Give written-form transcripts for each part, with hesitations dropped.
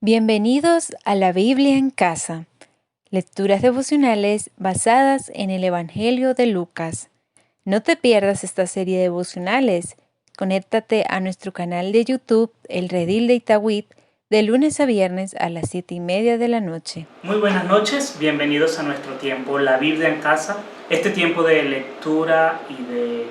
Bienvenidos a la Biblia en casa, lecturas devocionales basadas en el Evangelio de Lucas. No te pierdas esta serie de devocionales. Conéctate a nuestro canal de YouTube, El Redil de Itagüit, de lunes a viernes a las 7:30 de la noche. Muy buenas noches, bienvenidos a nuestro tiempo La Biblia en casa, este tiempo de lectura y de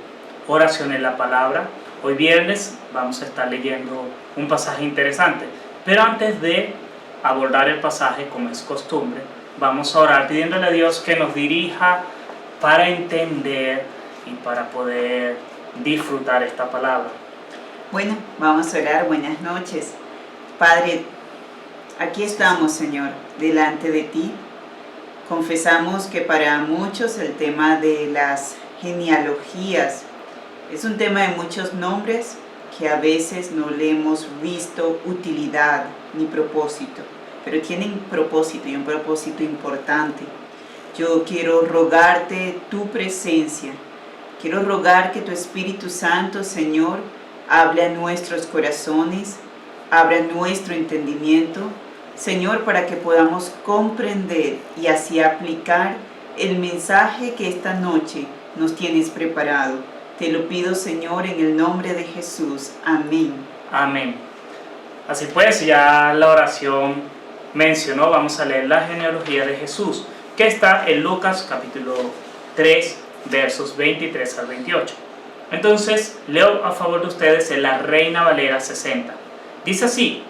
oración en la palabra. Hoy viernes vamos a estar leyendo un pasaje interesante, pero antes de abordar el pasaje, como es costumbre, vamos a orar pidiéndole a Dios que nos dirija para entender y para poder disfrutar esta palabra. Bueno, vamos a orar. Buenas noches. Padre, aquí estamos, Señor, delante de ti. Confesamos que para muchos el tema de las genealogías es un tema de muchos nombres que a veces no le hemos visto utilidad ni propósito, pero tienen propósito y un propósito importante. Yo quiero rogarte tu presencia. Quiero rogar que tu Espíritu Santo, Señor, hable a nuestros corazones, abra nuestro entendimiento, Señor, para que podamos comprender y así aplicar el mensaje que esta noche nos tienes preparado. Te lo pido, Señor, en el nombre de Jesús. Amén. Amén. Así pues, ya la oración mencionó, vamos a leer la genealogía de Jesús, que está en Lucas capítulo 3, versos 23 al 28. Entonces, leo a favor de ustedes en la Reina Valera 60. Dice así: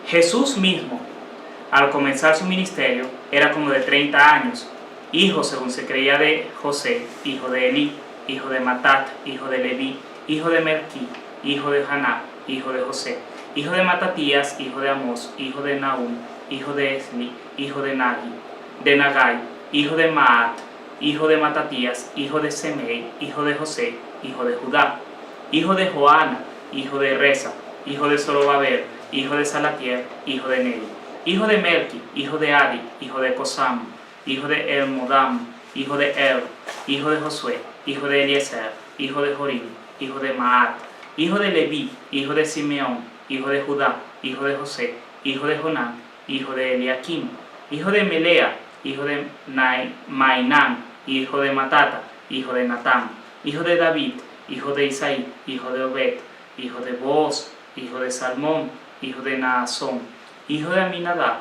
Jesús mismo, al comenzar su ministerio, era como de 30 años, hijo, según se creía, de José, hijo de Elí, hijo de Matat, hijo de Leví, hijo de Melquí, hijo de Janá, hijo de José, hijo de Matatías, hijo de Amós, hijo de Nahum, hijo de Esli, hijo de Nagai, hijo de Maat, hijo de Matatías, hijo de Semei, hijo de José, hijo de Judá, hijo de Joana, hijo de Reza, hijo de Zorobabel, hijo de Salatiel, hijo de Neri, hijo de Melqui, hijo de Adi, hijo de Cosam, hijo de Elmodam, hijo de Er, hijo de Josué, hijo de Eliezer, hijo de Jorim, hijo de Maat, hijo de Leví, hijo de Simeón, hijo de Judá, hijo de José, hijo de Jonán, hijo de Eliakim, hijo de Melea, hijo de Mainán, hijo de Matata, hijo de Natán, hijo de David, hijo de Isaí, hijo de Obed, hijo de Booz, hijo de Salmón, hijo de Naasón, hijo de Aminadab,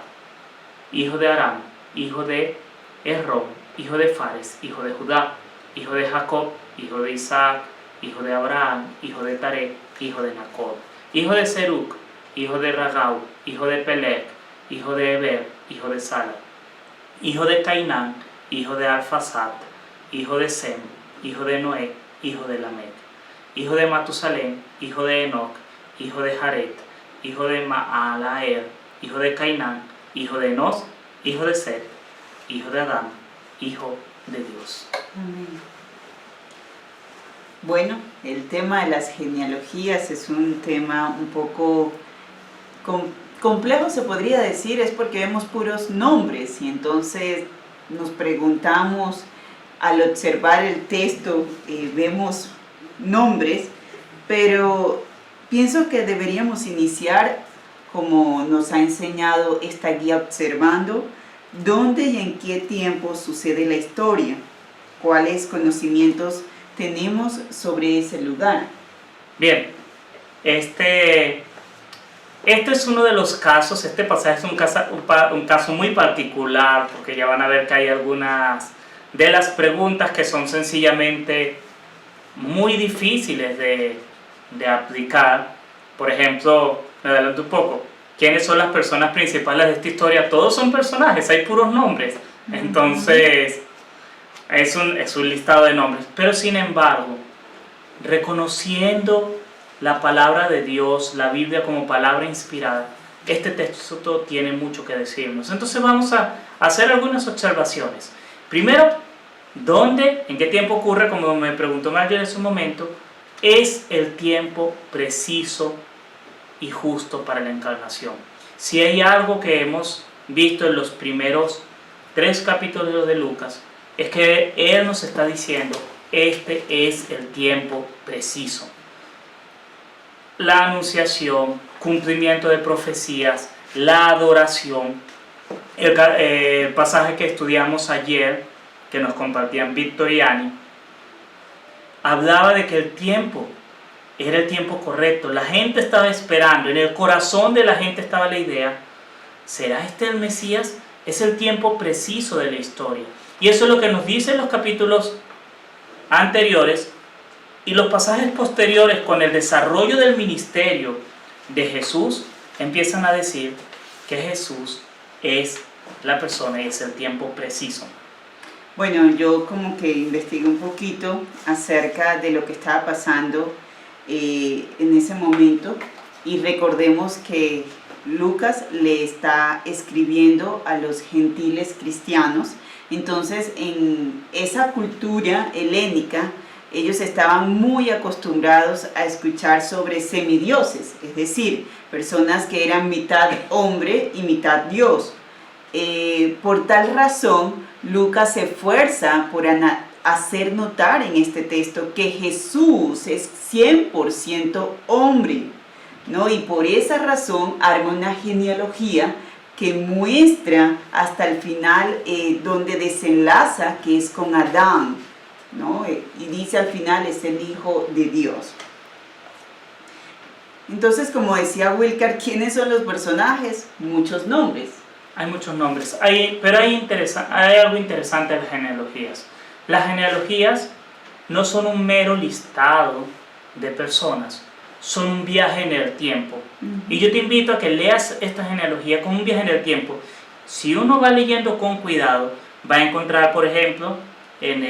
hijo de Aram, hijo de Errón, hijo de Fares, hijo de Judá, hijo de Jacob, hijo de Isaac, hijo de Abraham, hijo de Taré, hijo de Nacor, hijo de Seruc, hijo de Ragau, hijo de Pelec, hijo de Eber, hijo de Sala, hijo de Cainán, hijo de Arfasat, hijo de Sem, hijo de Noé, hijo de Lamec, hijo de Matusalén, hijo de Enoc, hijo de Jared, hijo de Maalael, hijo de Cainán, hijo de Enos, hijo de Set, hijo de Adán, hijo de Dios. Amén. Bueno, el tema de las genealogías es un tema un poco complejo, se podría decir, es porque vemos puros nombres y entonces nos preguntamos, al observar el texto, vemos nombres, pero pienso que deberíamos iniciar, como nos ha enseñado esta guía, observando dónde y en qué tiempo sucede la historia, cuáles conocimientos tenemos sobre ese lugar. Bien, este es uno de los casos, este pasaje es un caso muy particular, porque ya van a ver que hay algunas de las preguntas que son sencillamente muy difíciles de aplicar. Por ejemplo, me adelanto un poco, ¿quiénes son las personas principales de esta historia? Todos son personajes, hay puros nombres, entonces es un listado de nombres, pero sin embargo, reconociendo la palabra de Dios, la Biblia como palabra inspirada, este texto tiene mucho que decirnos. Entonces vamos a hacer algunas observaciones. Primero, ¿dónde, en qué tiempo ocurre? Como me preguntó Marjorie en su momento, es el tiempo preciso y justo para la encarnación. Si hay algo que hemos visto en los primeros 3 capítulos de Lucas, es que Él nos está diciendo, este es el tiempo preciso. La anunciación, cumplimiento de profecías, la adoración. El pasaje que estudiamos ayer, que nos compartían Víctor y Ani, hablaba de que el tiempo era el tiempo correcto. La gente estaba esperando, en el corazón de la gente estaba la idea: ¿será este el Mesías? Es el tiempo preciso de la historia. Y eso es lo que nos dicen los capítulos anteriores y los pasajes posteriores. Con el desarrollo del ministerio de Jesús, empiezan a decir que Jesús es la persona y es el tiempo preciso. Bueno, yo como que investigué un poquito acerca de lo que estaba pasando en ese momento, y recordemos que Lucas le está escribiendo a los gentiles cristianos. Entonces, en esa cultura helénica, ellos estaban muy acostumbrados a escuchar sobre semidioses, es decir, personas que eran mitad hombre y mitad Dios. Por tal razón, Lucas se esfuerza por hacer notar en este texto que Jesús es 100% hombre, ¿no? Y por esa razón arma una genealogía que muestra hasta el final donde desenlaza, que es con Adán, ¿no? Y dice al final: es el Hijo de Dios. Entonces, como decía Wilcar, ¿quiénes son los personajes? Muchos nombres. Hay muchos nombres, pero hay algo interesante en las genealogías. Las genealogías no son un mero listado de personas, son un viaje en el tiempo. Y yo te invito a que leas esta genealogía como un viaje en el tiempo. Si uno va leyendo con cuidado, va a encontrar, por ejemplo, en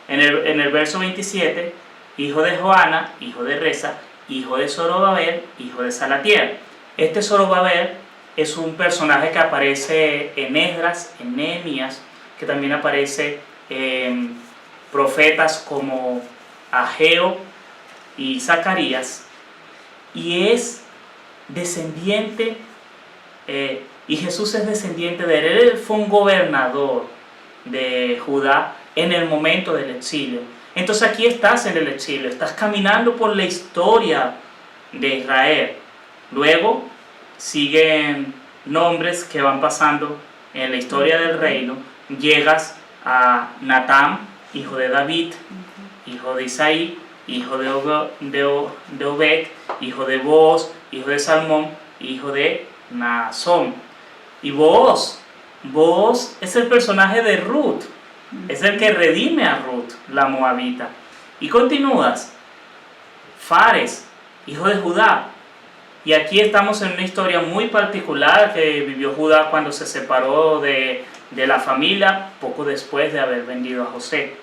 el verso 27, hijo de Joana, hijo de Resa, hijo de Zorobabel, hijo de Salatiel. Este Zorobabel es un personaje que aparece en Esdras, en Nehemías, que también aparece en profetas como Ageo y Zacarías, y es descendiente, y Jesús es descendiente de él. Él fue un gobernador de Judá en el momento del exilio. Entonces aquí estás en el exilio, estás caminando por la historia de Israel. Luego siguen nombres que van pasando en la historia del reino. Llegas a Natán, hijo de David, hijo de Isaí, hijo de Obed, hijo de Booz, hijo de Salmón, hijo de Naasón. Y Booz es el personaje de Ruth, es el que redime a Ruth, la moabita. Y continúas, Fares, hijo de Judá. Y aquí estamos en una historia muy particular que vivió Judá cuando se separó de la familia, poco después de haber vendido a José.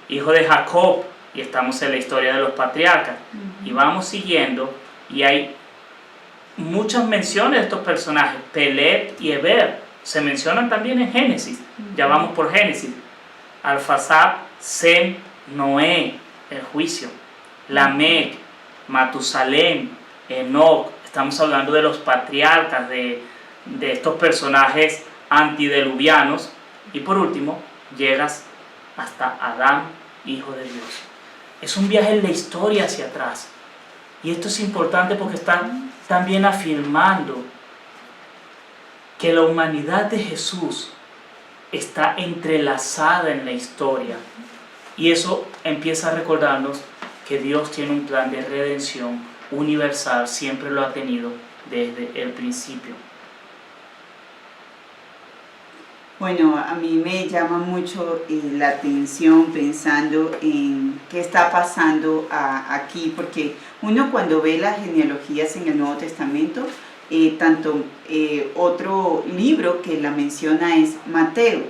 Hijo de Jacob, y estamos en la historia de los patriarcas. Y vamos siguiendo, y hay muchas menciones de estos personajes. Pelet y Eber se mencionan también en Génesis. Ya vamos por Génesis. Arfaxad, Sem, Noé, el juicio. Lamec, Matusalén, Enoc. Estamos hablando de los patriarcas, de estos personajes antidiluvianos. Y por último, llegas hasta Adán, hijo de Dios. Es un viaje en la historia hacia atrás. Y esto es importante porque están también afirmando que la humanidad de Jesús está entrelazada en la historia. Y eso empieza a recordarnos que Dios tiene un plan de redención universal, siempre lo ha tenido desde el principio. Bueno, a mí me llama mucho la atención pensando en qué está pasando aquí, porque uno cuando ve las genealogías en el Nuevo Testamento, otro libro que la menciona es Mateo,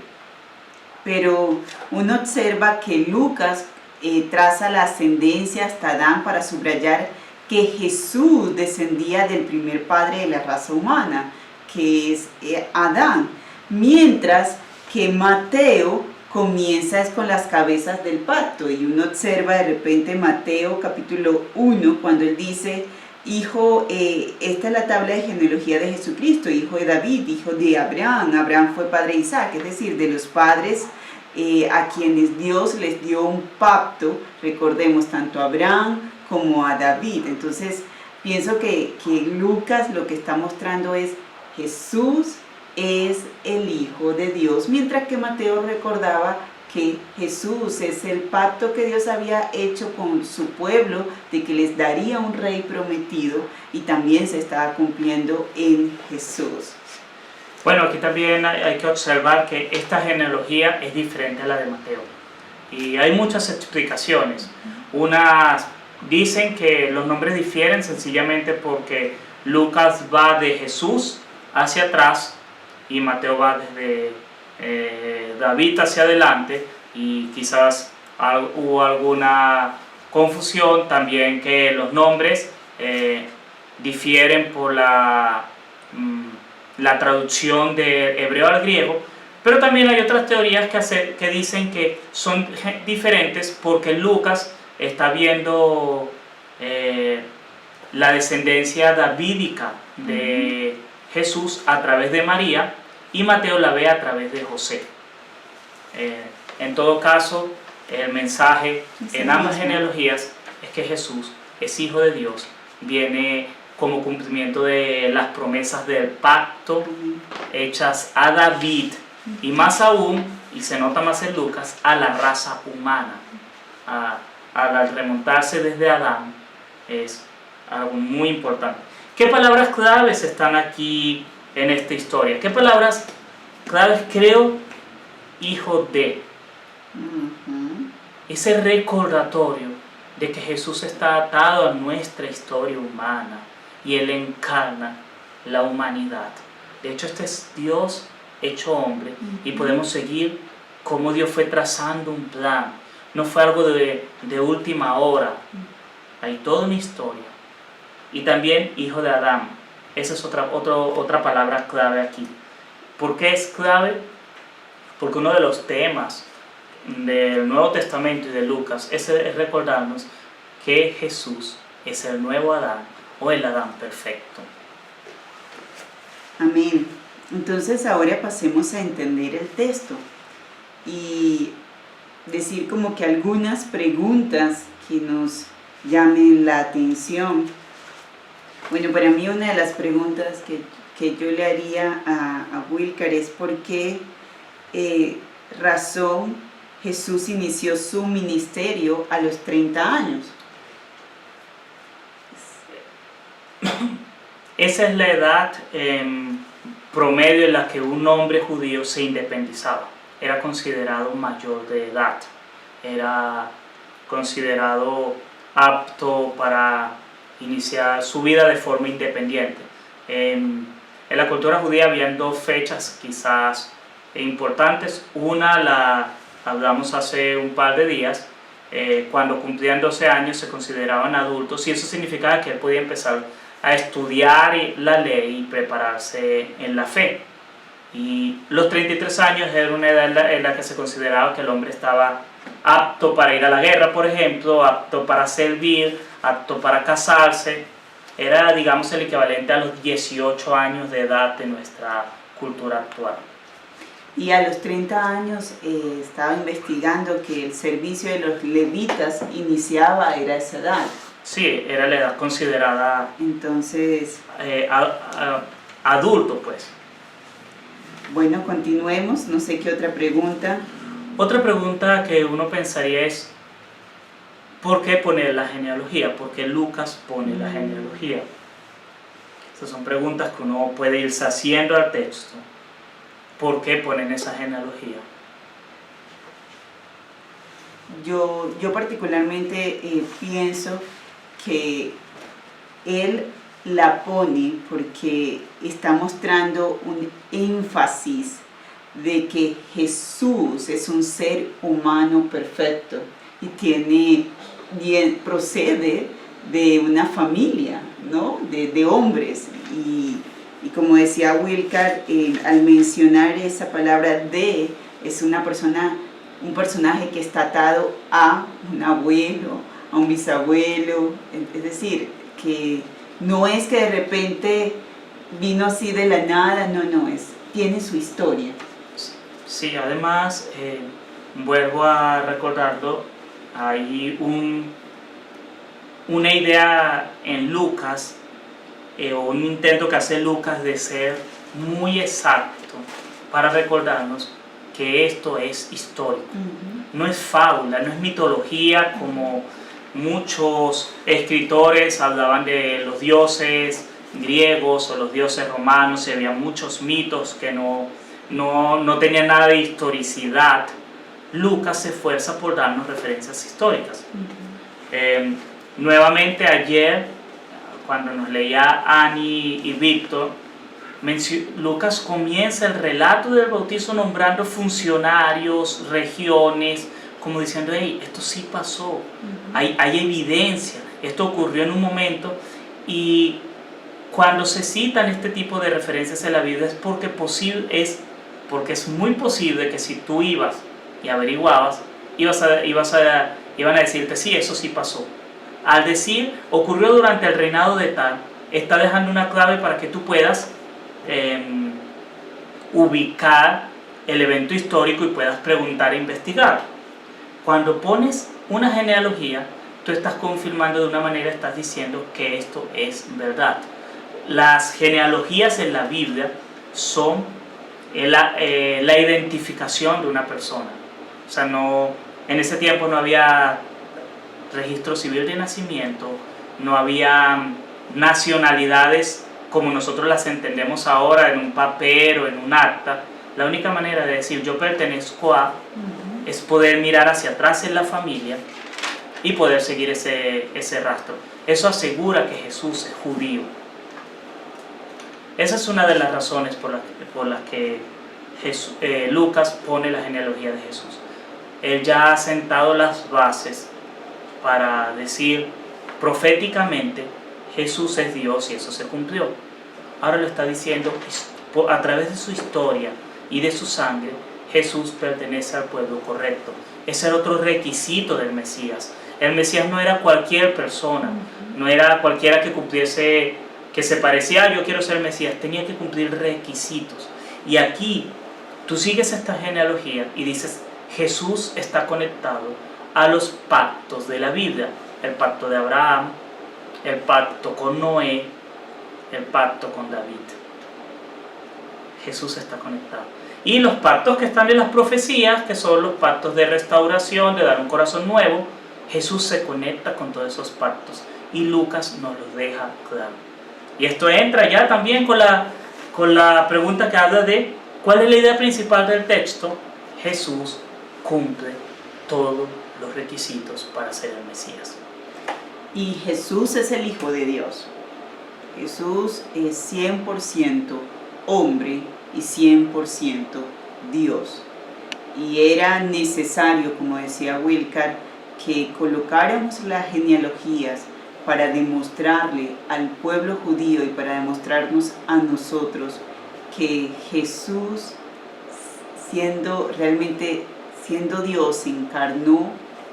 pero uno observa que Lucas traza la ascendencia hasta Adán para subrayar que Jesús descendía del primer padre de la raza humana, que es Adán. Mientras que Mateo comienza con las cabezas del pacto, y uno observa de repente Mateo capítulo 1 cuando él dice: esta es la tabla de genealogía de Jesucristo, hijo de David, hijo de Abraham. Abraham fue padre de Isaac, es decir, de los padres a quienes Dios les dio un pacto, recordemos, tanto a Abraham como a David. Entonces pienso que Lucas lo que está mostrando es Jesús es el Hijo de Dios, mientras que Mateo recordaba que Jesús es el pacto que Dios había hecho con su pueblo de que les daría un rey prometido, y también se estaba cumpliendo en Jesús. Bueno, aquí también hay que observar que esta genealogía es diferente a la de Mateo. Y hay muchas explicaciones. Unas dicen que los nombres difieren sencillamente porque Lucas va de Jesús hacia atrás y Mateo va desde David hacia adelante, y quizás hubo alguna confusión también, que los nombres difieren por la traducción de hebreo al griego, pero también hay otras teorías que dicen que son diferentes porque Lucas está viendo la descendencia davídica de Jesús a través de María, y Mateo la ve a través de José. En todo caso, el mensaje en ambas genealogías es que Jesús es Hijo de Dios, viene como cumplimiento de las promesas del pacto hechas a David, y más aún, y se nota más en Lucas, a la raza humana. Al remontarse desde Adán, es algo muy importante. ¿Qué palabras claves están aquí en esta historia? ¿Qué palabras claves creo? Hijo de. Ese recordatorio de que Jesús está atado a nuestra historia humana y Él encarna la humanidad. De hecho, este es Dios hecho hombre, y podemos seguir cómo Dios fue trazando un plan. No fue algo de última hora. Hay toda una historia. Y también hijo de Adán. Esa es otra palabra clave aquí. ¿Por qué es clave? Porque uno de los temas del Nuevo Testamento y de Lucas es recordarnos que Jesús es el nuevo Adán, o el Adán perfecto. Amén. Entonces ahora pasemos a entender el texto y decir como que algunas preguntas que nos llamen la atención. Bueno, para mí una de las preguntas que yo le haría a Wilcar es por qué razón Jesús inició su ministerio a los 30 años. Esa es la edad promedio en la que un hombre judío se independizaba. Era considerado mayor de edad, era considerado apto para iniciar su vida de forma independiente. En la cultura judía habían dos fechas quizás importantes. Una la hablamos hace un par de días, cuando cumplían 12 años se consideraban adultos, y eso significaba que él podía empezar a estudiar la ley y prepararse en la fe. Y los 33 años era una edad en la que se consideraba que el hombre estaba apto para ir a la guerra, por ejemplo, apto para servir, apto para casarse. Era, digamos, el equivalente a los 18 años de edad de nuestra cultura actual. Y a los 30 años estaba investigando que el servicio de los levitas iniciaba a esa edad. Sí, era la edad considerada. Entonces, adulto, pues. Bueno, continuemos. No sé qué otra pregunta. Otra pregunta que uno pensaría es, ¿por qué poner la genealogía? ¿Por qué Lucas pone la genealogía? Estas son preguntas que uno puede irse haciendo al texto. ¿Por qué ponen esa genealogía? Yo particularmente pienso que él la pone porque está mostrando un énfasis de que Jesús es un ser humano perfecto y procede de una familia, ¿no? de hombres. Y como decía Wilcar, al mencionar esa palabra de, es un personaje que está atado a un abuelo, a un bisabuelo, es decir, que no es que de repente vino así de la nada, no, tiene su historia. Sí, además, vuelvo a recordarlo, hay una idea en Lucas, o un intento que hace Lucas de ser muy exacto para recordarnos que esto es histórico. No es fábula, no es mitología como muchos escritores hablaban de los dioses griegos o los dioses romanos, y había muchos mitos que no tenían nada de historicidad. Lucas se esfuerza por darnos referencias históricas. Nuevamente ayer, cuando nos leía Ani y Víctor, Lucas comienza el relato del bautizo nombrando funcionarios, regiones, como diciendo, hey, esto sí pasó, hay evidencia, esto ocurrió en un momento. Y cuando se citan este tipo de referencias en la Biblia es porque es muy posible que si tú ibas y averiguabas, iban a decirte, sí, eso sí pasó. Al decir, ocurrió durante el reinado de tal, está dejando una clave para que tú puedas ubicar el evento histórico y puedas preguntar e investigar. Cuando pones una genealogía, tú estás confirmando de una manera, estás diciendo que esto es verdad. Las genealogías en la Biblia son la identificación de una persona. O sea, en ese tiempo no había registro civil de nacimiento, no había nacionalidades como nosotros las entendemos ahora en un papel o en un acta. La única manera de decir yo pertenezco a es poder mirar hacia atrás en la familia y poder seguir ese rastro. Eso asegura que Jesús es judío. Esa es una de las razones por las que Lucas pone la genealogía de Jesús. Él ya ha sentado las bases para decir proféticamente Jesús es Dios, y eso se cumplió. Ahora lo está diciendo a través de su historia y de su sangre. Jesús pertenece al pueblo correcto. Ese era otro requisito del Mesías. El Mesías no era cualquier persona, no era cualquiera que se parecía, yo quiero ser Mesías. Tenía que cumplir requisitos. Y aquí tú sigues esta genealogía y dices, Jesús está conectado a los pactos de la Biblia. El pacto de Abraham, el pacto con Noé, el pacto con David. Jesús está conectado. Y los pactos que están en las profecías, que son los pactos de restauración, de dar un corazón nuevo, Jesús se conecta con todos esos pactos. Y Lucas nos los deja claro. Y esto entra ya también con la pregunta que habla de ¿cuál es la idea principal del texto? Jesús cumple todos los requisitos para ser el Mesías. Y Jesús es el Hijo de Dios. Jesús es 100% hombre y 100% Dios. Y era necesario, como decía Wilcar, que colocáramos las genealogías para demostrarle al pueblo judío y para demostrarnos a nosotros que Jesús, siendo Dios, se encarnó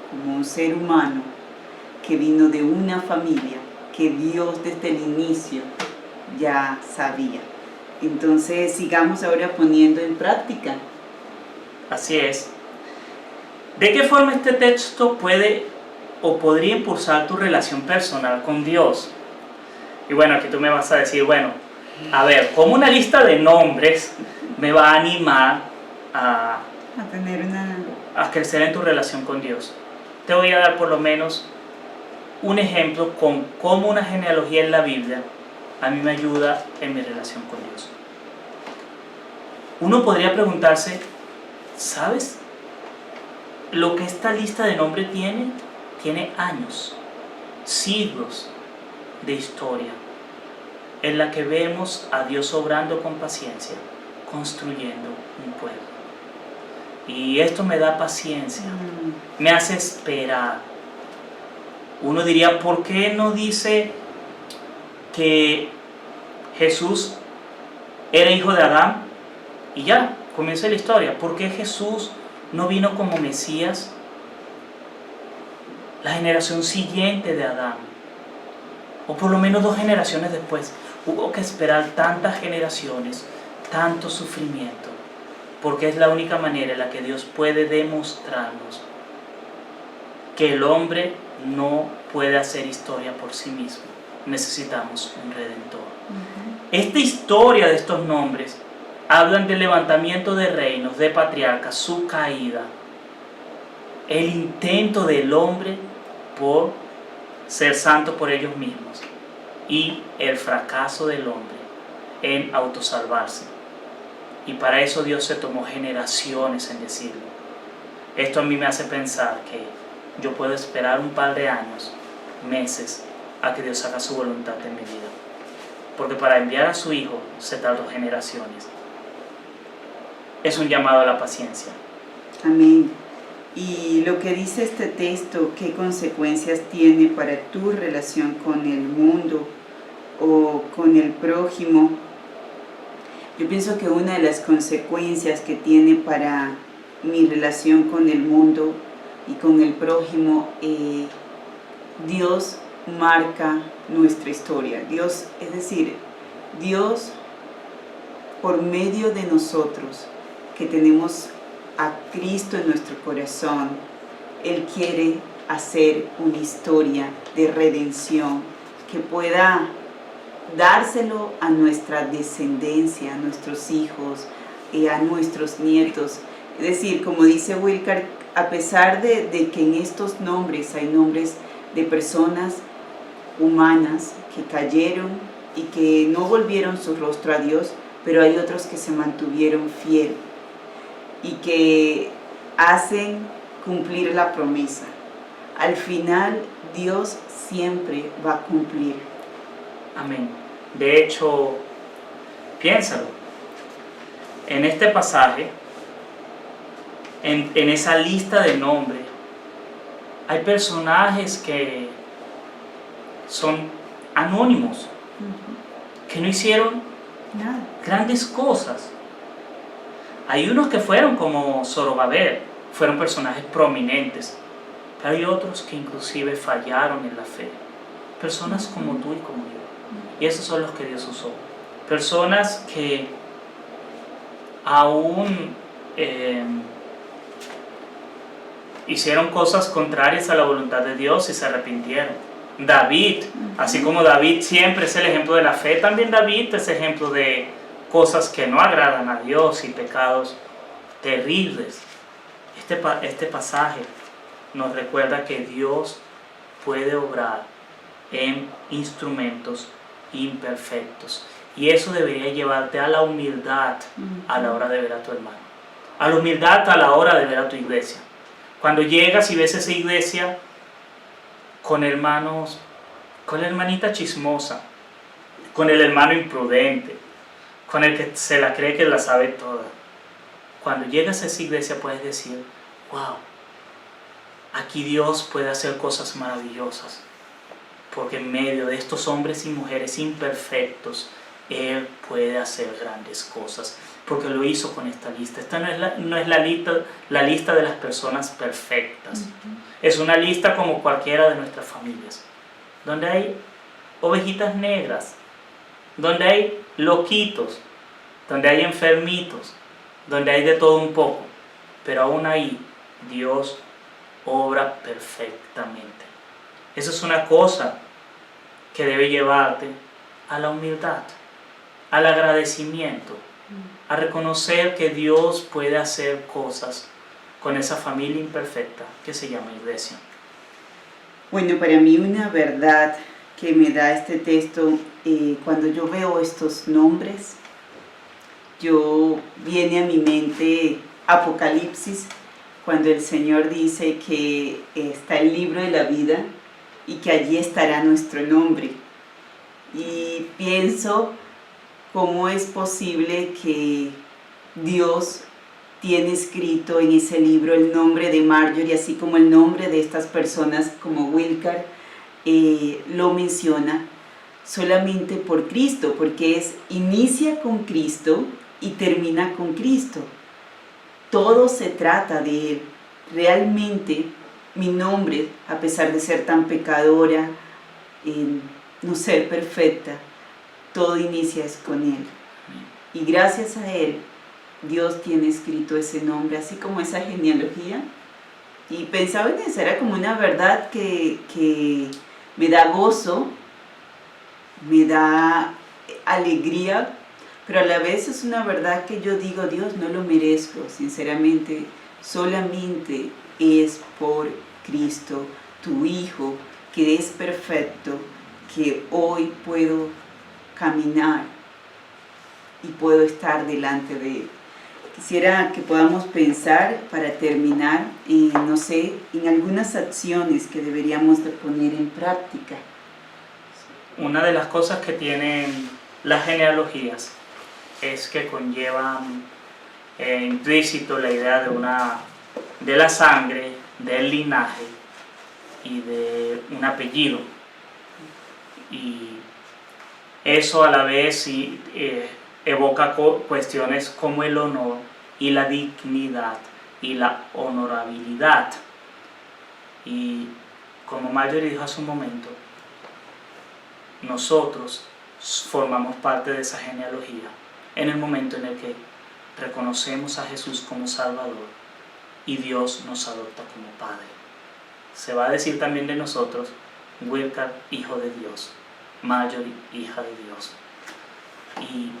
como un ser humano que vino de una familia que Dios desde el inicio ya sabía. Entonces sigamos ahora poniendo en práctica. Así es. ¿De qué forma este texto puede o podría impulsar tu relación personal con Dios? Y bueno, aquí tú me vas a decir, bueno, a ver, ¿cómo una lista de nombres me va a animar a crecer en tu relación con Dios? Te voy a dar por lo menos un ejemplo con cómo una genealogía en la Biblia a mí me ayuda en mi relación con Dios. Uno podría preguntarse, ¿sabes? Lo que esta lista de nombres tiene años, siglos de historia, en la que vemos a Dios obrando con paciencia, construyendo un pueblo. Y esto me da paciencia, me hace esperar. Uno diría, ¿por qué no dice que Jesús era hijo de Adán? Y ya, comienza la historia. ¿Por qué Jesús no vino como Mesías? La generación siguiente de Adán, o por lo menos 2 generaciones después. Hubo que esperar tantas generaciones, tanto sufrimiento, porque es la única manera en la que Dios puede demostrarnos que el hombre no puede hacer historia por sí mismo. Necesitamos un redentor. Esta historia de estos nombres hablan del levantamiento de reinos, de patriarcas, su caída, el intento del hombre por ser santo por ellos mismos y el fracaso del hombre en autosalvarse. Y para eso Dios se tomó generaciones en decirlo. Esto a mí me hace pensar que yo puedo esperar un par de años, meses, a que Dios haga su voluntad en mi vida. Porque para enviar a su Hijo se tardó generaciones. Es un llamado a la paciencia. Amén. Y lo que dice este texto, ¿qué consecuencias tiene para tu relación con el mundo o con el prójimo? Yo pienso que una de las consecuencias que tiene para mi relación con el mundo y con el prójimo, Dios marca nuestra historia. Dios, es decir, Dios por medio de nosotros que tenemos a Cristo en nuestro corazón, Él quiere hacer una historia de redención que pueda dárselo a nuestra descendencia, a nuestros hijos, a nuestros nietos. Es decir, como dice Wilcar, a pesar de que en estos nombres hay nombres de personas humanas que cayeron y que no volvieron su rostro a Dios, pero hay otros que se mantuvieron fieles y que hacen cumplir la promesa. Al final, Dios siempre va a cumplir. Amén. De hecho, piénsalo. En este pasaje, en esa lista de nombres, hay personajes que son anónimos, que no hicieron Nada. grandes cosas. Hay unos que fueron como Zorobabel, fueron personajes prominentes, pero hay otros que inclusive fallaron en la fe. Personas como tú y como yo. Y esos son los que Dios usó. Personas que aún hicieron cosas contrarias a la voluntad de Dios y se arrepintieron. David, así como David siempre es el ejemplo de la fe, también David es ejemplo de cosas que no agradan a Dios y pecados terribles. Este pasaje nos recuerda que Dios puede obrar en instrumentos imperfectos. Y eso debería llevarte a la humildad a la hora de ver a tu hermano. A la humildad a la hora de ver a tu iglesia. Cuando llegas y ves esa iglesia con hermanos, con la hermanita chismosa, con el hermano imprudente, con el que se la cree que la sabe toda. Cuando llegas a esa iglesia puedes decir, wow, aquí Dios puede hacer cosas maravillosas. Porque en medio de estos hombres y mujeres imperfectos, Él puede hacer grandes cosas. Porque lo hizo con esta lista. Esta no es la lista de las personas perfectas. Es una lista como cualquiera de nuestras familias. Donde hay ovejitas negras. Donde hay loquitos. Donde hay enfermitos. Donde hay de todo un poco. Pero aún ahí, Dios obra perfectamente. Eso es una cosa que debe llevarte a la humildad, al agradecimiento, a reconocer que Dios puede hacer cosas con esa familia imperfecta que se llama iglesia. Bueno, para mí una verdad que me da este texto, cuando yo veo estos nombres, viene a mi mente Apocalipsis, cuando el Señor dice que está el libro de la vida y que allí estará nuestro nombre. Y pienso cómo es posible que Dios tiene escrito en ese libro el nombre de Marjorie, así como el nombre de estas personas como Wilcar lo menciona solamente por Cristo, porque inicia con Cristo y termina con Cristo. Todo se trata de Él. Realmente mi nombre, a pesar de ser tan pecadora, no ser perfecta, todo inicia es con Él. Y gracias a Él, Dios tiene escrito ese nombre, así como esa genealogía Y pensaba en esa, era como una verdad que me da gozo, me da alegría, pero a la vez es una verdad que yo digo, Dios, no lo merezco, sinceramente, solamente es por Cristo, tu Hijo, que es perfecto, que hoy puedo caminar y puedo estar delante de Él. Quisiera que podamos pensar, para terminar, no sé, en algunas acciones que deberíamos de poner en práctica. Una de las cosas que tienen las genealogías es que conllevan implícito la idea de la sangre, del linaje y de un apellido. Y eso a la vez evoca cuestiones como el honor y la dignidad y la honorabilidad. Y como Marjorie dijo hace un momento, nosotros formamos parte de esa genealogía en el momento en el que reconocemos a Jesús como Salvador y Dios nos adopta como Padre. Se va a decir también de nosotros, Wilcar, hijo de Dios, Marjorie, hija de Dios. Y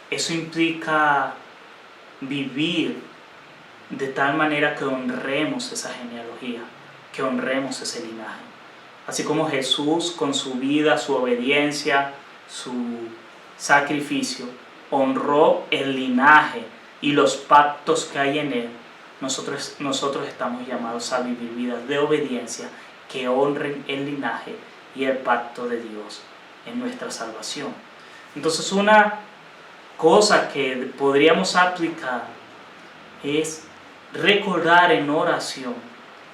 eso implica vivir de tal manera que honremos esa genealogía, que honremos ese linaje. Así como Jesús con su vida, su obediencia, su sacrificio, honró el linaje y los pactos que hay en él, nosotros estamos llamados a vivir vidas de obediencia que honren el linaje y el pacto de Dios en nuestra salvación. Entonces, una cosa que podríamos aplicar es recordar en oración: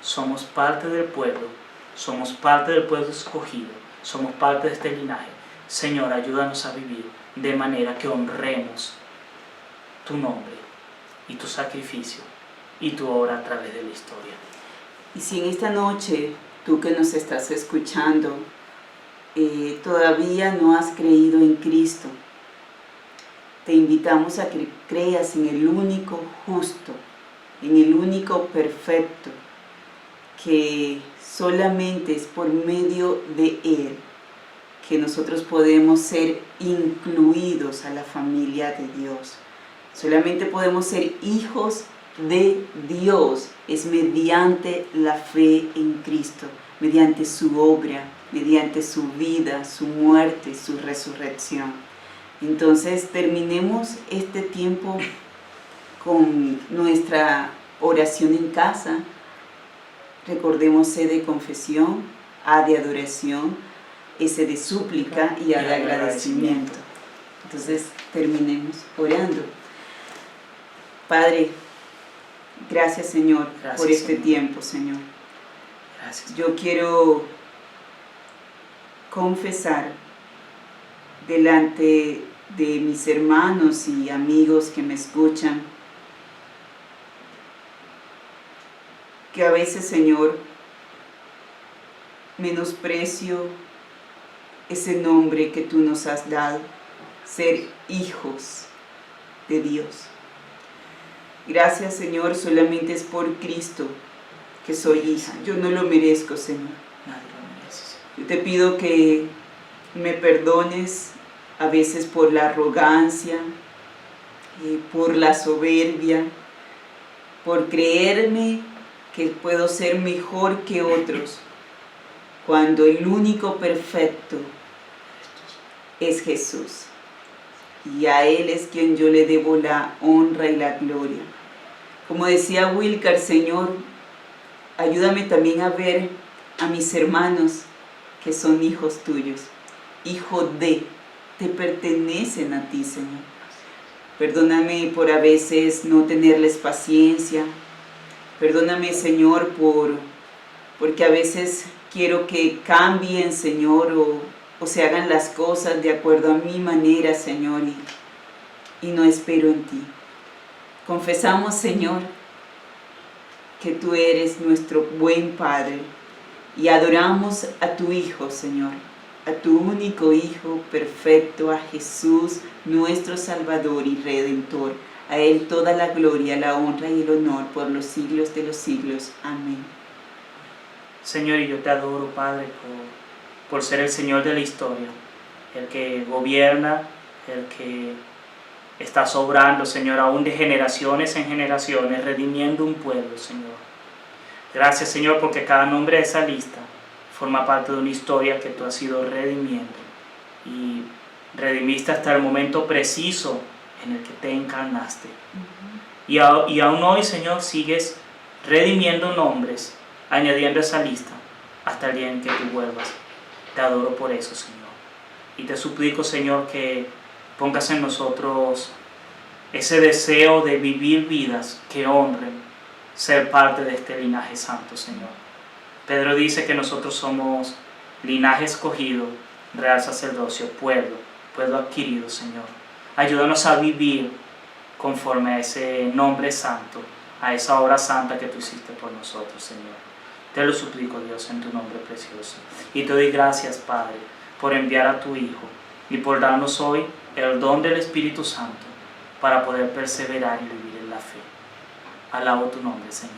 somos parte del pueblo, somos parte del pueblo escogido, somos parte de este linaje. Señor, ayúdanos a vivir de manera que honremos tu nombre y tu sacrificio y tu obra a través de la historia. Y si en esta noche, tú que nos estás escuchando, todavía no has creído en Cristo, te invitamos a que creas en el único justo, en el único perfecto, que solamente es por medio de Él que nosotros podemos ser incluidos a la familia de Dios. Solamente podemos ser hijos de Dios, es mediante la fe en Cristo, mediante su obra, mediante su vida, su muerte, su resurrección. Entonces terminemos este tiempo con nuestra oración en casa. Recordemos C de confesión, A de adoración, S de súplica y A de agradecimiento. Entonces terminemos orando. Padre, gracias Señor, por este Señor. tiempo, Señor. Gracias. Yo quiero confesar delante de mis hermanos y amigos que me escuchan que a veces, Señor, menosprecio ese nombre que tú nos has dado, ser hijos de Dios. Gracias, Señor, solamente es por Cristo que soy hija. Yo no lo merezco, Señor. Nadie lo merece. Yo te pido que me perdones a veces por la arrogancia, por la soberbia, por creerme que puedo ser mejor que otros, cuando el único perfecto es Jesús. Y a Él es quien yo le debo la honra y la gloria. Como decía Wilcar, Señor, ayúdame también a ver a mis hermanos que son hijos tuyos, hijos te pertenecen a ti, Señor. Perdóname por a veces no tenerles paciencia. Perdóname, Señor, porque a veces quiero que cambien, Señor, o se hagan las cosas de acuerdo a mi manera, Señor, y no espero en ti. Confesamos, Señor, que tú eres nuestro buen Padre y adoramos a tu Hijo, Señor, a tu único Hijo perfecto, a Jesús, nuestro Salvador y Redentor, A Él toda la gloria, la honra y el honor por los siglos de los siglos. Amén. Señor, y yo te adoro, Padre, por ser el Señor de la historia, el que gobierna, el que está sobrando, Señor, aún de generaciones en generaciones, redimiendo un pueblo, Señor. Gracias, Señor, porque cada nombre de esa lista forma parte de una historia que tú has ido redimiendo. Y redimiste hasta el momento preciso en el que te encarnaste. Y aún hoy, Señor, sigues redimiendo nombres, añadiendo esa lista hasta el día en que tú vuelvas. Te adoro por eso, Señor. Y te suplico, Señor, que pongas en nosotros ese deseo de vivir vidas que honren ser parte de este linaje santo, Señor. Pedro dice que nosotros somos linaje escogido, real sacerdocio, pueblo adquirido, Señor. Ayúdanos a vivir conforme a ese nombre santo, a esa obra santa que tú hiciste por nosotros, Señor. Te lo suplico, Dios, en tu nombre precioso. Y te doy gracias, Padre, por enviar a tu Hijo y por darnos hoy el don del Espíritu Santo para poder perseverar y vivir en la fe. Alabo tu nombre, Señor.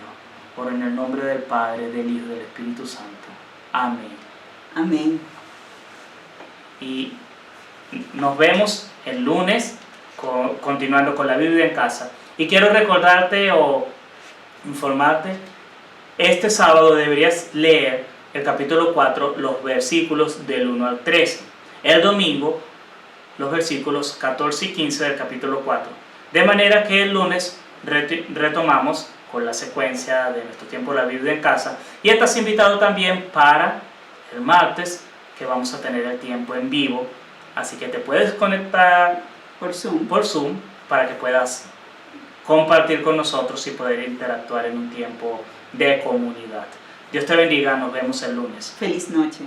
Oro en el nombre del Padre, del Hijo y del Espíritu Santo. Amén. Amén. Y nos vemos el lunes continuando con la Biblia en casa. Y quiero recordarte o informarte, este sábado deberías leer el capítulo 4, los versículos del 1 al 13. El domingo, los versículos 14 y 15 del capítulo 4. De manera que el lunes retomamos con la secuencia de nuestro tiempo de la Biblia en casa. Y estás invitado también para el martes, que vamos a tener el tiempo en vivo. Así que te puedes conectar Por Zoom. Para que puedas compartir con nosotros y poder interactuar en un tiempo de comunidad. Dios te bendiga, nos vemos el lunes. Feliz noche.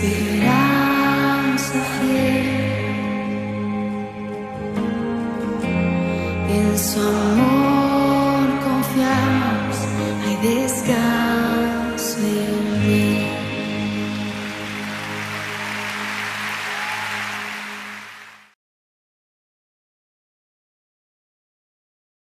esperanza fiel. En su amor confiamos, hay descanso.